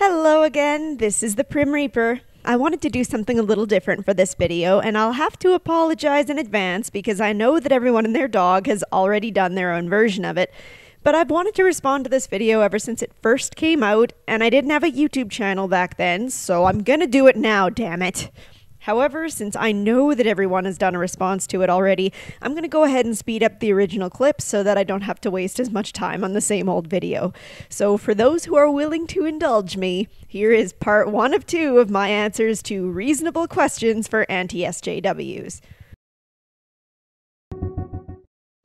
Hello again, this is the Prim Reaper. I wanted to do something a little different for this video, and I'll have to apologize in advance because I know that everyone and their dog has already done their own version of it. But I've wanted to respond to this video ever since it first came out, and I didn't have a YouTube channel back then, so I'm gonna do it now, damn it. However, since I know that everyone has done a response to it already, I'm going to go ahead and speed up the original clip so that I don't have to waste as much time on the same old video. So for those who are willing to indulge me, here is part 1 of 2 of my answers to reasonable questions for anti-SJWs.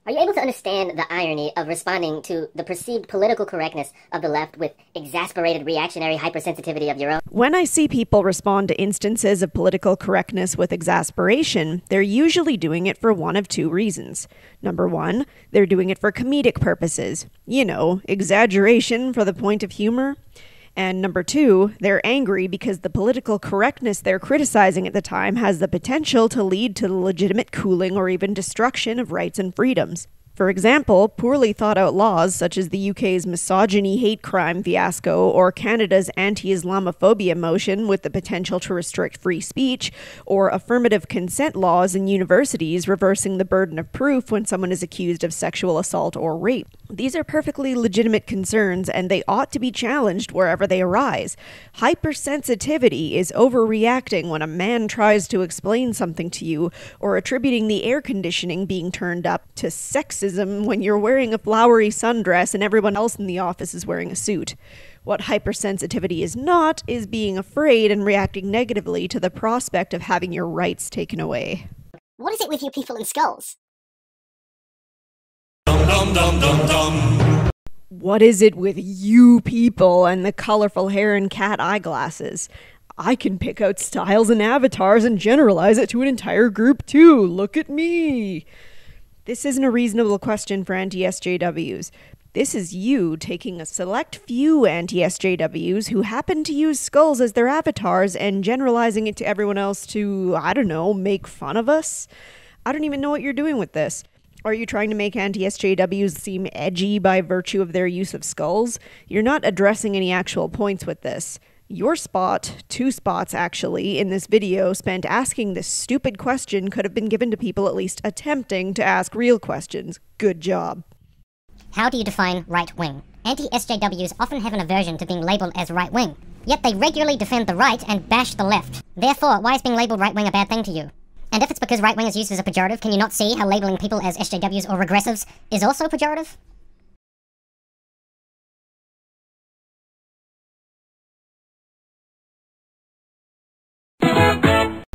Are you able to understand the irony of responding to the perceived political correctness of the left with exasperated reactionary hypersensitivity of your own? When I see people respond to instances of political correctness with exasperation, they're usually doing it for one of 2 reasons. Number 1, they're doing it for comedic purposes. You know, exaggeration for the point of humor. And number 2, they're angry because the political correctness they're criticizing at the time has the potential to lead to the legitimate cooling or even destruction of rights and freedoms. For example, poorly thought out laws such as the UK's misogyny hate crime fiasco or Canada's anti-islamophobia motion with the potential to restrict free speech, or affirmative consent laws in universities reversing the burden of proof when someone is accused of sexual assault or rape. These are perfectly legitimate concerns and they ought to be challenged wherever they arise. Hypersensitivity is overreacting when a man tries to explain something to you, or attributing the air conditioning being turned up to sexism when you're wearing a flowery sundress and everyone else in the office is wearing a suit. What hypersensitivity is not is being afraid and reacting negatively to the prospect of having your rights taken away. What is it with you people in skulls? What is it with you people and the colorful hair and cat eyeglasses? I can pick out styles and avatars and generalize it to an entire group too. Look at me. This isn't a reasonable question for anti-SJWs. This is you taking a select few anti-SJWs who happen to use skulls as their avatars and generalizing it to everyone else to, I don't know, make fun of us? I don't even know what you're doing with this. Are you trying to make anti-SJWs seem edgy by virtue of their use of skulls? You're not addressing any actual points with this. Your spot, 2 spots actually, in this video spent asking this stupid question could have been given to people at least attempting to ask real questions. Good job. How do you define right-wing? Anti-SJWs often have an aversion to being labelled as right-wing, yet they regularly defend the right and bash the left. Therefore, why is being labelled right-wing a bad thing to you? And if it's because right-wing is used as a pejorative, can you not see how labelling people as SJWs or regressives is also pejorative?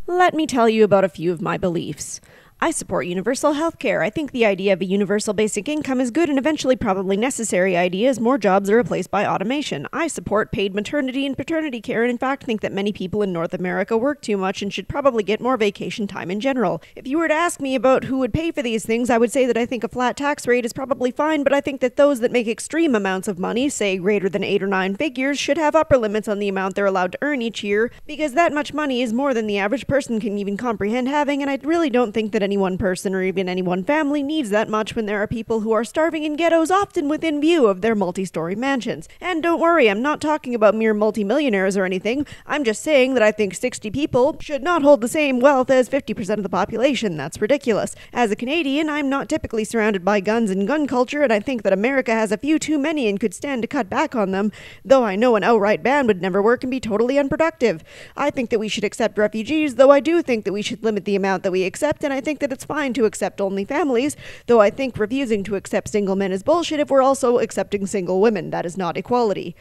Let me tell you about a few of my beliefs. I support universal healthcare. I think the idea of a universal basic income is good and eventually probably necessary idea as more jobs are replaced by automation. I support paid maternity and paternity care and in fact think that many people in North America work too much and should probably get more vacation time in general. If you were to ask me about who would pay for these things, I would say that I think a flat tax rate is probably fine, but I think that those that make extreme amounts of money, say greater than 8 or 9 figures, should have upper limits on the amount they're allowed to earn each year, because that much money is more than the average person can even comprehend having, and I really don't think that any one person or even any one family needs that much when there are people who are starving in ghettos often within view of their multi-story mansions. And don't worry, I'm not talking about mere multimillionaires or anything. I'm just saying that I think 60 people should not hold the same wealth as 50% of the population. That's ridiculous. As a Canadian, I'm not typically surrounded by guns and gun culture, and I think that America has a few too many and could stand to cut back on them, though I know an outright ban would never work and be totally unproductive. I think that we should accept refugees, though I do think that we should limit the amount that we accept, and I think that it's fine to accept only families, though I think refusing to accept single men is bullshit if we're also accepting single women. That is not equality.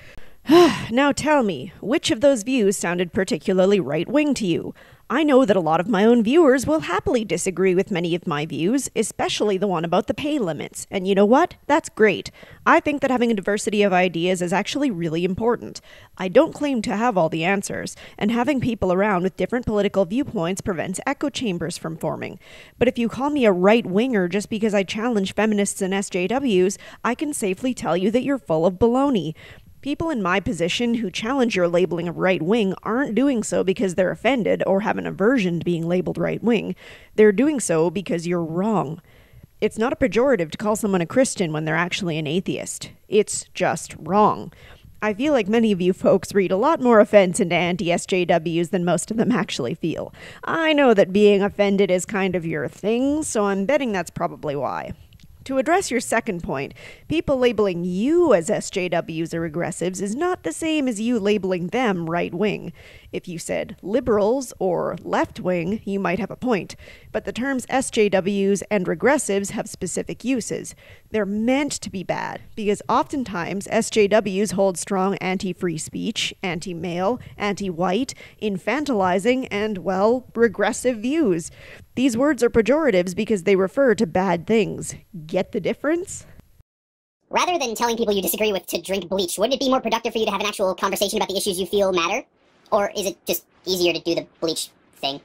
Now tell me, which of those views sounded particularly right-wing to you? I know that a lot of my own viewers will happily disagree with many of my views, especially the one about the pay limits. And you know what? That's great. I think that having a diversity of ideas is actually really important. I don't claim to have all the answers, and having people around with different political viewpoints prevents echo chambers from forming. But if you call me a right-winger just because I challenge feminists and SJWs, I can safely tell you that you're full of baloney. People in my position who challenge your labeling of right-wing aren't doing so because they're offended or have an aversion to being labeled right-wing. They're doing so because you're wrong. It's not a pejorative to call someone a Christian when they're actually an atheist. It's just wrong. I feel like many of you folks read a lot more offense into anti-SJWs than most of them actually feel. I know that being offended is kind of your thing, so I'm betting that's probably why. To address your second point, people labeling you as SJWs or regressives is not the same as you labeling them right-wing. If you said liberals or left-wing, you might have a point. But the terms SJWs and regressives have specific uses. They're meant to be bad, because oftentimes SJWs hold strong anti-free speech, anti-male, anti-white, infantilizing, and, well, regressive views. These words are pejoratives because they refer to bad things. Get the difference? Rather than telling people you disagree with to drink bleach, wouldn't it be more productive for you to have an actual conversation about the issues you feel matter? Or is it just easier to do the bleach thing?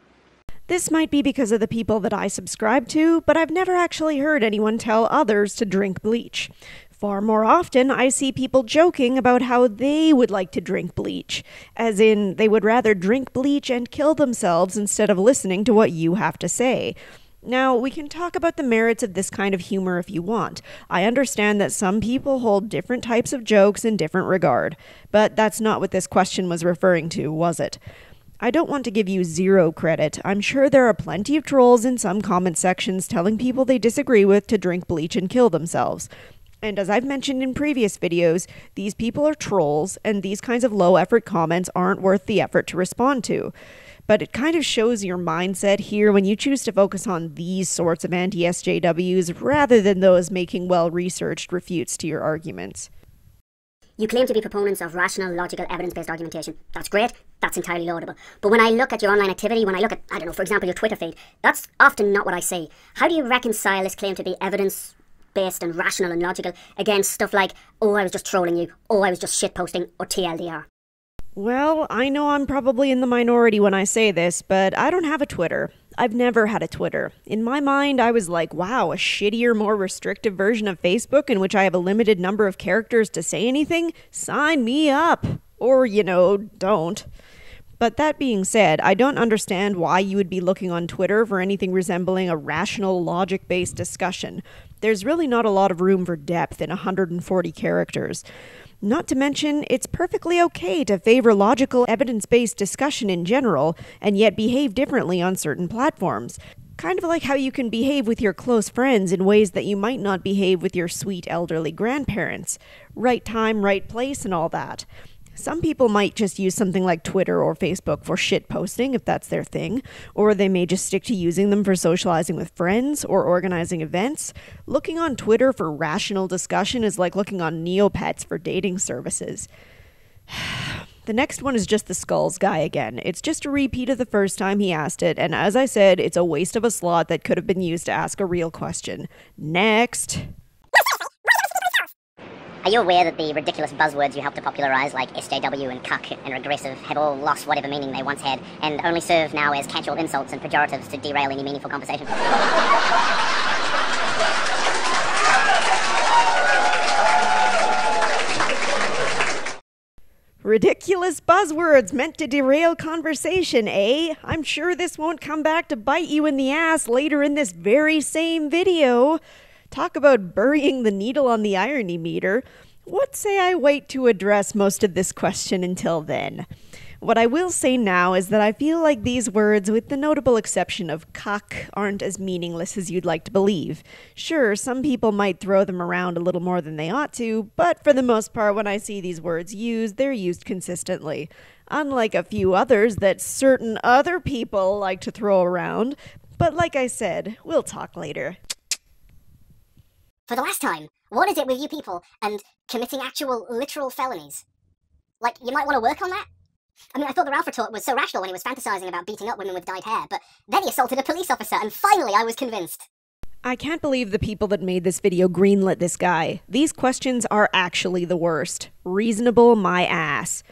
This might be because of the people that I subscribe to, but I've never actually heard anyone tell others to drink bleach. Far more often, I see people joking about how they would like to drink bleach, as in they would rather drink bleach and kill themselves instead of listening to what you have to say. Now, we can talk about the merits of this kind of humor if you want. I understand that some people hold different types of jokes in different regard, but that's not what this question was referring to, was it? I don't want to give you zero credit. I'm sure there are plenty of trolls in some comment sections telling people they disagree with to drink bleach and kill themselves. And as I've mentioned in previous videos, these people are trolls, and these kinds of low-effort comments aren't worth the effort to respond to. But it kind of shows your mindset here when you choose to focus on these sorts of anti-SJWs rather than those making well-researched refutes to your arguments. You claim to be proponents of rational, logical, evidence-based argumentation. That's great. That's entirely laudable. But when I look at your online activity, when I look at, I don't know, for example, your Twitter feed, that's often not what I see. How do you reconcile this claim to be evidence-based and rational and logical against stuff like, oh, I was just trolling you, oh, I was just shitposting, or TLDR? Well, I know I'm probably in the minority when I say this, but I don't have a Twitter. I've never had a Twitter. In my mind, I was like, wow, a shittier, more restrictive version of Facebook in which I have a limited number of characters to say anything? Sign me up! Or, don't. But that being said, I don't understand why you would be looking on Twitter for anything resembling a rational, logic-based discussion. There's really not a lot of room for depth in 140 characters. Not to mention, it's perfectly okay to favor logical, evidence-based discussion in general, and yet behave differently on certain platforms. Kind of like how you can behave with your close friends in ways that you might not behave with your sweet elderly grandparents. Right time, right place, and all that. Some people might just use something like Twitter or Facebook for shitposting, if that's their thing, or they may just stick to using them for socializing with friends or organizing events. Looking on Twitter for rational discussion is like looking on Neopets for dating services. The next one is just the skulls guy again. It's just a repeat of the first time he asked it, and as I said, it's a waste of a slot that could have been used to ask a real question. Next. Are you aware that the ridiculous buzzwords you helped to popularise, like SJW and cuck and regressive, have all lost whatever meaning they once had, and only serve now as catch-all insults and pejoratives to derail any meaningful conversation? Ridiculous buzzwords meant to derail conversation, eh? I'm sure this won't come back to bite you in the ass later in this very same video. Talk about burying the needle on the irony meter. What say I wait to address most of this question until then? What I will say now is that I feel like these words, with the notable exception of cuck, aren't as meaningless as you'd like to believe. Sure, some people might throw them around a little more than they ought to, but for the most part, when I see these words used, they're used consistently. Unlike a few others that certain other people like to throw around. But like I said, we'll talk later. For the last time, what is it with you people and committing actual, literal felonies? Like, you might want to work on that? I mean, I thought the Ralph retort was so rational when he was fantasizing about beating up women with dyed hair, but then he assaulted a police officer, and finally I was convinced. I can't believe the people that made this video greenlit this guy. These questions are actually the worst. Reasonable my ass.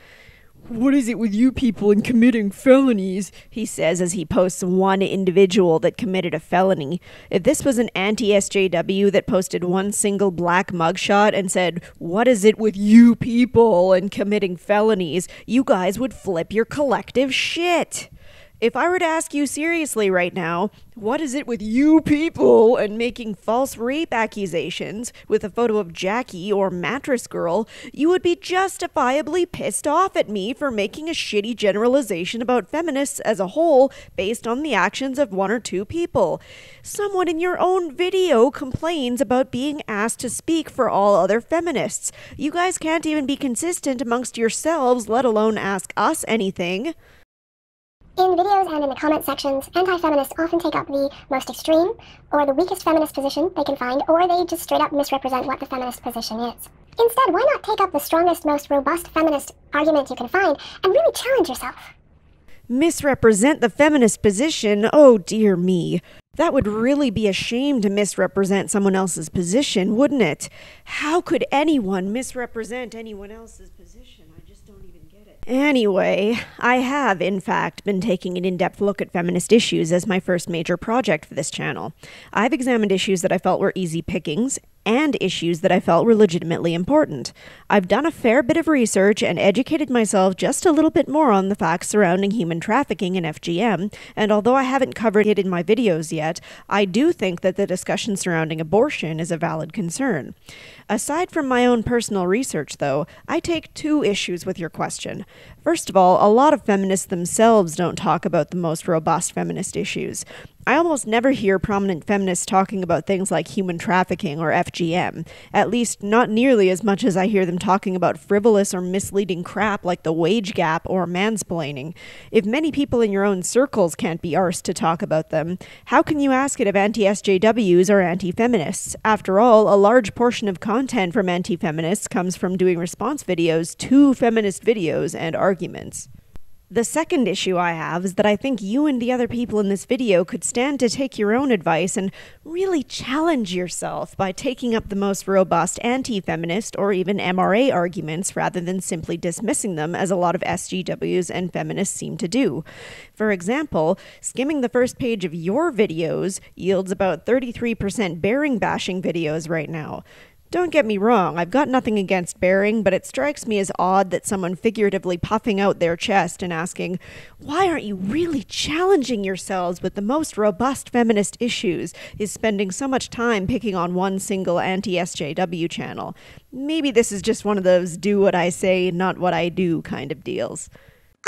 What is it with you people and committing felonies? He says as he posts one individual that committed a felony. If this was an anti-SJW that posted one single black mugshot and said, what is it with you people and committing felonies, you guys would flip your collective shit. If I were to ask you seriously right now, what is it with you people and making false rape accusations with a photo of Jackie or Mattress Girl, you would be justifiably pissed off at me for making a shitty generalization about feminists as a whole based on the actions of one or two people. Someone in your own video complains about being asked to speak for all other feminists. You guys can't even be consistent amongst yourselves, let alone ask us anything. In videos and in the comment sections, anti-feminists often take up the most extreme or the weakest feminist position they can find, or they just straight up misrepresent what the feminist position is. Instead, why not take up the strongest, most robust feminist argument you can find and really challenge yourself? Misrepresent the feminist position? Oh dear me. That would really be a shame to misrepresent someone else's position, wouldn't it? How could anyone misrepresent anyone else's position? I just don't even get it. Anyway, I have, in fact, been taking an in-depth look at feminist issues as my first major project for this channel. I've examined issues that I felt were easy pickings, and issues that I felt were legitimately important. I've done a fair bit of research and educated myself just a little bit more on the facts surrounding human trafficking and FGM, and although I haven't covered it in my videos yet, I do think that the discussion surrounding abortion is a valid concern. Aside from my own personal research, though, I take two issues with your question. First of all, a lot of feminists themselves don't talk about the most robust feminist issues. I almost never hear prominent feminists talking about things like human trafficking or FGM, at least not nearly as much as I hear them talking about frivolous or misleading crap like the wage gap or mansplaining. If many people in your own circles can't be arsed to talk about them, how can you ask it of anti-SJWs or anti-feminists? After all, a large portion of content from anti-feminists comes from doing response videos to feminist videos and arguments. The second issue I have is that I think you and the other people in this video could stand to take your own advice and really challenge yourself by taking up the most robust anti-feminist or even MRA arguments rather than simply dismissing them as a lot of SJWs and feminists seem to do. For example, skimming the first page of your videos yields about 33% bearing bashing videos right now. Don't get me wrong, I've got nothing against bearing, but it strikes me as odd that someone figuratively puffing out their chest and asking, why aren't you really challenging yourselves with the most robust feminist issues, is spending so much time picking on one single anti-SJW channel. Maybe this is just one of those do what I say, not what I do kind of deals.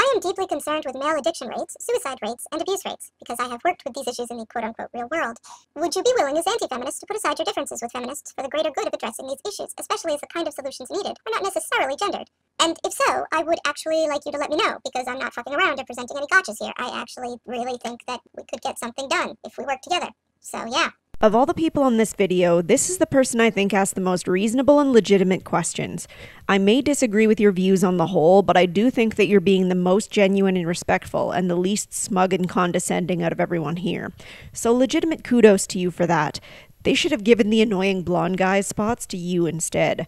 I am deeply concerned with male addiction rates, suicide rates, and abuse rates, because I have worked with these issues in the quote-unquote real world. Would you be willing as anti-feminists to put aside your differences with feminists for the greater good of addressing these issues, especially as the kind of solutions needed are not necessarily gendered? And if so, I would actually like you to let me know, because I'm not fucking around or presenting any gotchas here. I actually really think that we could get something done if we work together. So yeah. Of all the people on this video, this is the person I think asks the most reasonable and legitimate questions. I may disagree with your views on the whole, but I do think that you're being the most genuine and respectful and the least smug and condescending out of everyone here. So legitimate kudos to you for that. They should have given the annoying blonde guy spots to you instead.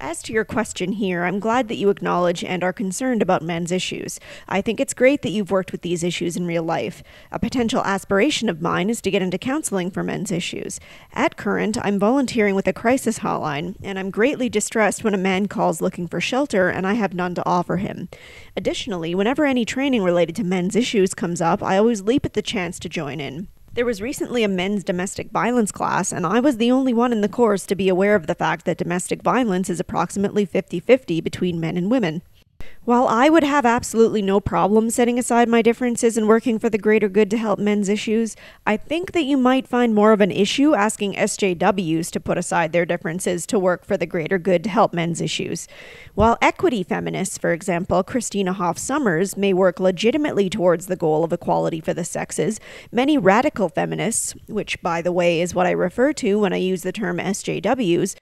As to your question here, I'm glad that you acknowledge and are concerned about men's issues. I think it's great that you've worked with these issues in real life. A potential aspiration of mine is to get into counseling for men's issues. At current, I'm volunteering with a crisis hotline, and I'm greatly distressed when a man calls looking for shelter and I have none to offer him. Additionally, whenever any training related to men's issues comes up, I always leap at the chance to join in. There was recently a men's domestic violence class, and I was the only one in the course to be aware of the fact that domestic violence is approximately 50-50 between men and women. While I would have absolutely no problem setting aside my differences and working for the greater good to help men's issues, I think that you might find more of an issue asking SJWs to put aside their differences to work for the greater good to help men's issues. While equity feminists, for example, Christina Hoff Sommers, may work legitimately towards the goal of equality for the sexes, many radical feminists, which by the way is what I refer to when I use the term SJWs,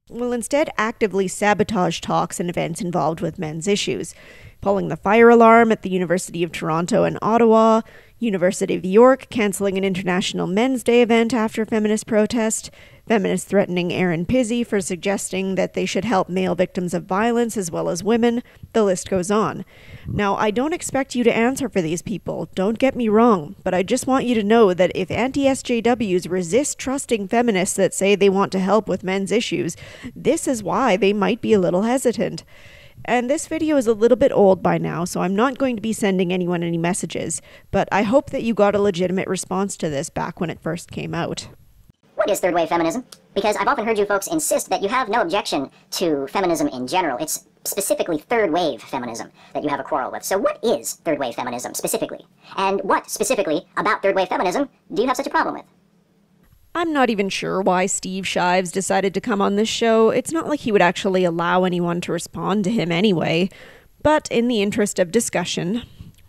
will instead actively sabotage talks and events involved with men's issues, pulling the fire alarm at the University of Toronto and Ottawa, University of York cancelling an International Men's Day event after feminist protest, feminists threatening Erin Pizzey for suggesting that they should help male victims of violence as well as women. The list goes on. Now, I don't expect you to answer for these people, don't get me wrong, but I just want you to know that if anti-SJWs resist trusting feminists that say they want to help with men's issues, this is why they might be a little hesitant. and this video is a little bit old by now, so I'm not going to be sending anyone any messages, but I hope that you got a legitimate response to this back when it first came out. What is third wave feminism? Because I've often heard you folks insist that you have no objection to feminism in general. It's specifically third wave feminism that you have a quarrel with. So what is third wave feminism specifically? And what specifically about third wave feminism do you have such a problem with? I'm not even sure why Steve Shives decided to come on this show. It's not like he would actually allow anyone to respond to him anyway. But in the interest of discussion,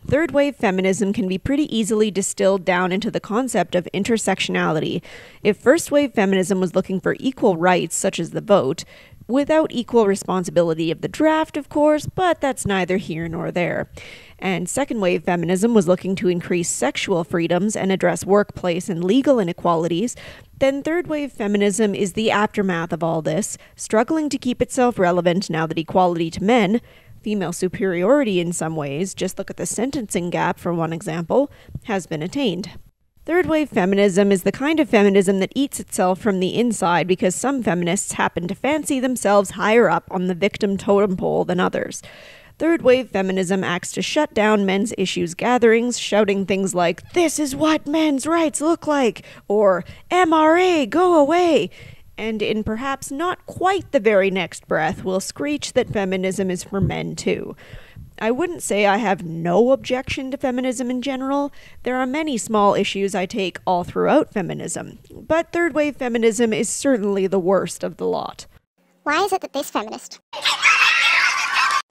third wave feminism can be pretty easily distilled down into the concept of intersectionality. If first wave feminism was looking for equal rights, such as the vote, without equal responsibility of the draft, of course, but that's neither here nor there. And second wave feminism was looking to increase sexual freedoms and address workplace and legal inequalities, then third wave feminism is the aftermath of all this, struggling to keep itself relevant now that equality to men, female superiority in some ways, just look at the sentencing gap for one example, has been attained. Third wave feminism is the kind of feminism that eats itself from the inside because some feminists happen to fancy themselves higher up on the victim totem pole than others. Third wave feminism acts to shut down men's issues gatherings, shouting things like, "This is what men's rights look like," or "MRA, go away," and in perhaps not quite the very next breath will screech that feminism is for men too. I wouldn't say I have no objection to feminism in general. There are many small issues I take all throughout feminism, but third wave feminism is certainly the worst of the lot. Why is it that this feminist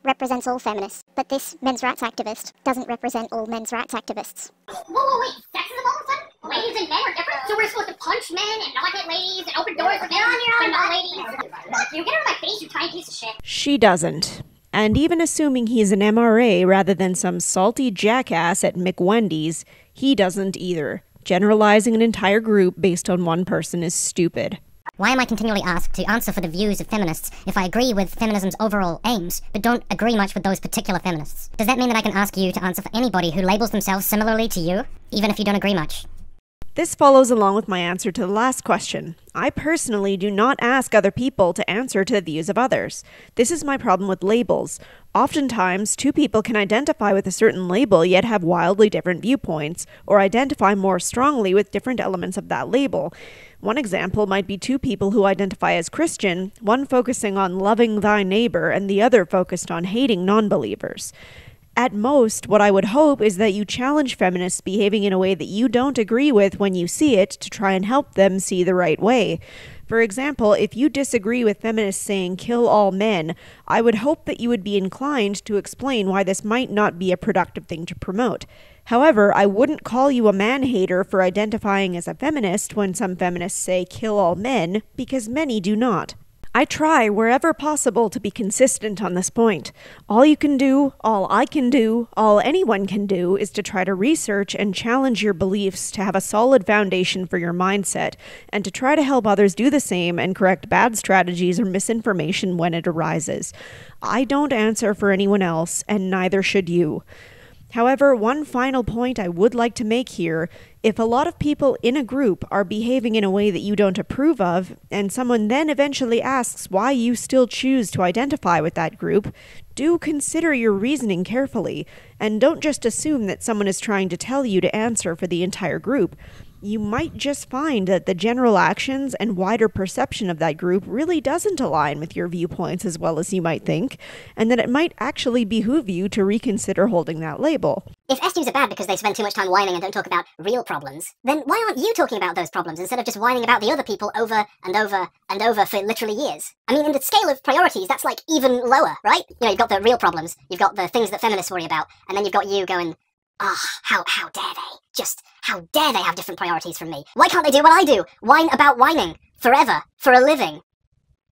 represents all feminists, but this men's rights activist doesn't represent all men's rights activists? Whoa, wait, sexism all of a sudden? Ladies and men are different? So we're supposed to punch men and not hit ladies and open doors for men but not ladies? Look, you get out of my face, you tiny piece of shit. She doesn't. And even assuming he's an MRA rather than some salty jackass at McWendy's, he doesn't either. Generalizing an entire group based on one person is stupid. Why am I continually asked to answer for the views of feminists if I agree with feminism's overall aims, but don't agree much with those particular feminists? Does that mean that I can ask you to answer for anybody who labels themselves similarly to you, even if you don't agree much? This follows along with my answer to the last question. I personally do not ask other people to answer to the views of others. This is my problem with labels. Oftentimes, two people can identify with a certain label yet have wildly different viewpoints, or identify more strongly with different elements of that label. One example might be two people who identify as Christian, one focusing on loving thy neighbor and the other focused on hating non-believers. At most, what I would hope is that you challenge feminists behaving in a way that you don't agree with when you see it to try and help them see the right way. For example, if you disagree with feminists saying kill all men, I would hope that you would be inclined to explain why this might not be a productive thing to promote. However, I wouldn't call you a man-hater for identifying as a feminist when some feminists say kill all men, because many do not. I try wherever possible to be consistent on this point. All you can do, all I can do, all anyone can do is to try to research and challenge your beliefs to have a solid foundation for your mindset, and to try to help others do the same and correct bad strategies or misinformation when it arises. I don't answer for anyone else, and neither should you. However, one final point I would like to make here: if a lot of people in a group are behaving in a way that you don't approve of, and someone then eventually asks why you still choose to identify with that group, do consider your reasoning carefully, and don't just assume that someone is trying to tell you to answer for the entire group. You might just find that the general actions and wider perception of that group really doesn't align with your viewpoints as well as you might think, and that it might actually behoove you to reconsider holding that label. If SJWs are bad because they spend too much time whining and don't talk about real problems, then why aren't you talking about those problems instead of just whining about the other people over and over and over for literally years? I mean, in the scale of priorities, that's like even lower, right? You know, you've got the real problems, you've got the things that feminists worry about, and then you've got you going, how dare they? Just, how dare they have different priorities from me? Why can't they do what I do? Whine about whining. Forever. For a living.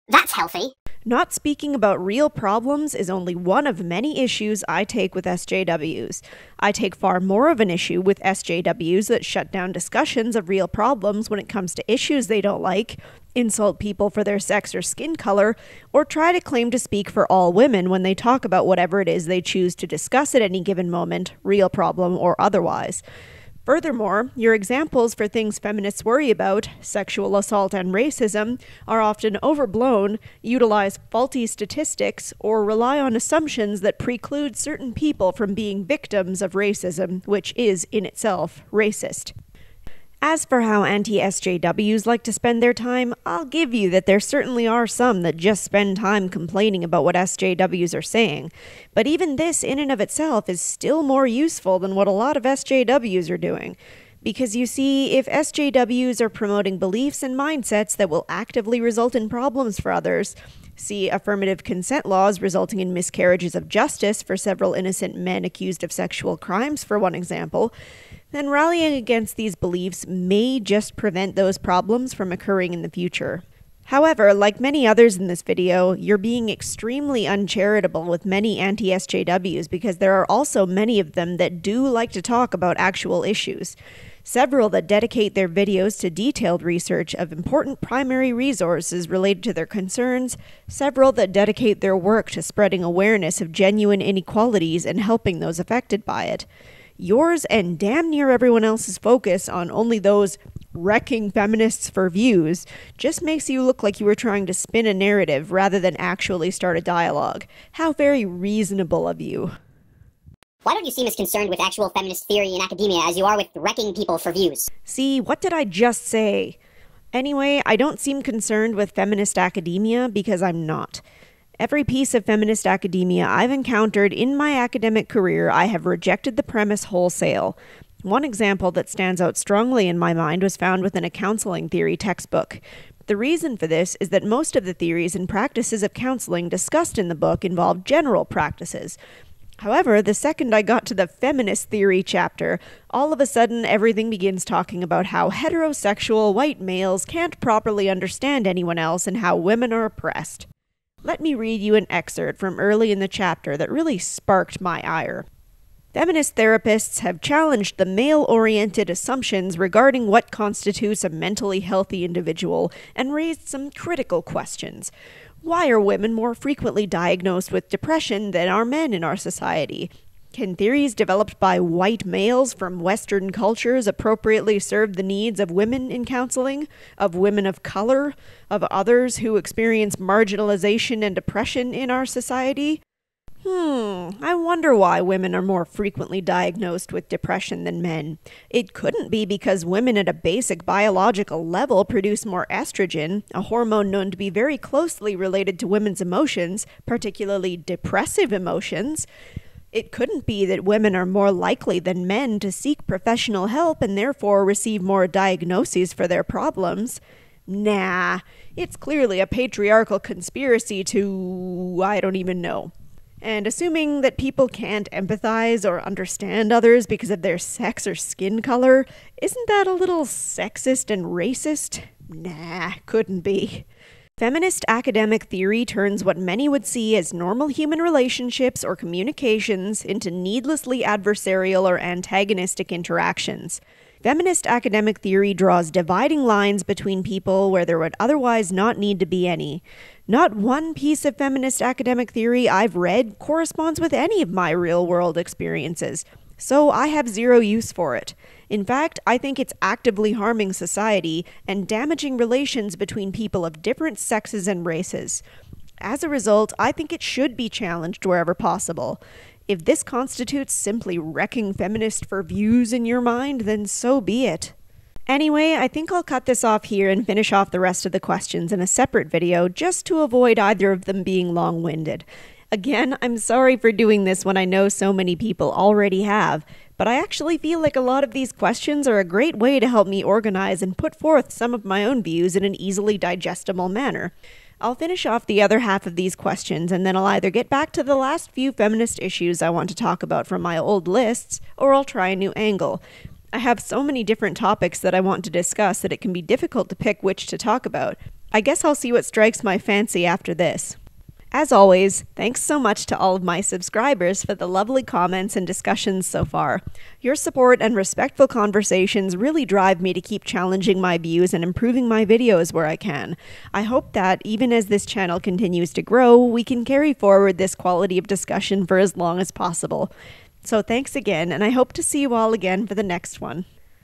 That's healthy. Not speaking about real problems is only one of many issues I take with SJWs. I take far more of an issue with SJWs that shut down discussions of real problems when it comes to issues they don't like, insult people for their sex or skin color, or try to claim to speak for all women when they talk about whatever it is they choose to discuss at any given moment, real problem or otherwise. Furthermore, your examples for things feminists worry about, sexual assault and racism, are often overblown, utilize faulty statistics, or rely on assumptions that preclude certain people from being victims of racism, which is, in itself, racist. As for how anti-SJWs like to spend their time, I'll give you that there certainly are some that just spend time complaining about what SJWs are saying. But even this in and of itself is still more useful than what a lot of SJWs are doing. Because you see, if SJWs are promoting beliefs and mindsets that will actively result in problems for others, see affirmative consent laws resulting in miscarriages of justice for several innocent men accused of sexual crimes, for one example, then rallying against these beliefs may just prevent those problems from occurring in the future. However, like many others in this video, you're being extremely uncharitable with many anti-SJWs because there are also many of them that do like to talk about actual issues. Several that dedicate their videos to detailed research of important primary resources related to their concerns, several that dedicate their work to spreading awareness of genuine inequalities and helping those affected by it. Yours and damn near everyone else's focus on only those wrecking feminists for views just makes you look like you were trying to spin a narrative rather than actually start a dialogue. How very reasonable of you. Why don't you seem as concerned with actual feminist theory in academia as you are with wrecking people for views? See, what did I just say? Anyway, I don't seem concerned with feminist academia because I'm not. Every piece of feminist academia I've encountered in my academic career, I have rejected the premise wholesale. One example that stands out strongly in my mind was found within a counseling theory textbook. The reason for this is that most of the theories and practices of counseling discussed in the book involve general practices. However, the second I got to the feminist theory chapter, all of a sudden everything begins talking about how heterosexual white males can't properly understand anyone else and how women are oppressed. Let me read you an excerpt from early in the chapter that really sparked my ire. Feminist therapists have challenged the male-oriented assumptions regarding what constitutes a mentally healthy individual and raised some critical questions. Why are women more frequently diagnosed with depression than are men in our society? Can theories developed by white males from Western cultures appropriately serve the needs of women in counseling, of women of color, of others who experience marginalization and oppression in our society? I wonder why women are more frequently diagnosed with depression than men. It couldn't be because women at a basic biological level produce more estrogen, a hormone known to be very closely related to women's emotions, particularly depressive emotions. It couldn't be that women are more likely than men to seek professional help and therefore receive more diagnoses for their problems. Nah, it's clearly a patriarchal conspiracy to... I don't even know. And assuming that people can't empathize or understand others because of their sex or skin color, isn't that a little sexist and racist? Nah, couldn't be. Feminist academic theory turns what many would see as normal human relationships or communications into needlessly adversarial or antagonistic interactions. Feminist academic theory draws dividing lines between people where there would otherwise not need to be any. Not one piece of feminist academic theory I've read corresponds with any of my real-world experiences, so I have zero use for it. In fact, I think it's actively harming society and damaging relations between people of different sexes and races. As a result, I think it should be challenged wherever possible. If this constitutes simply wrecking feminists for views in your mind, then so be it. Anyway, I think I'll cut this off here and finish off the rest of the questions in a separate video just to avoid either of them being long-winded. Again, I'm sorry for doing this when I know so many people already have, but I actually feel like a lot of these questions are a great way to help me organize and put forth some of my own views in an easily digestible manner. I'll finish off the other half of these questions and then I'll either get back to the last few feminist issues I want to talk about from my old lists, or I'll try a new angle. I have so many different topics that I want to discuss that it can be difficult to pick which to talk about. I guess I'll see what strikes my fancy after this. As always, thanks so much to all of my subscribers for the lovely comments and discussions so far. Your support and respectful conversations really drive me to keep challenging my views and improving my videos where I can. I hope that, even as this channel continues to grow, we can carry forward this quality of discussion for as long as possible. So thanks again, and I hope to see you all again for the next one.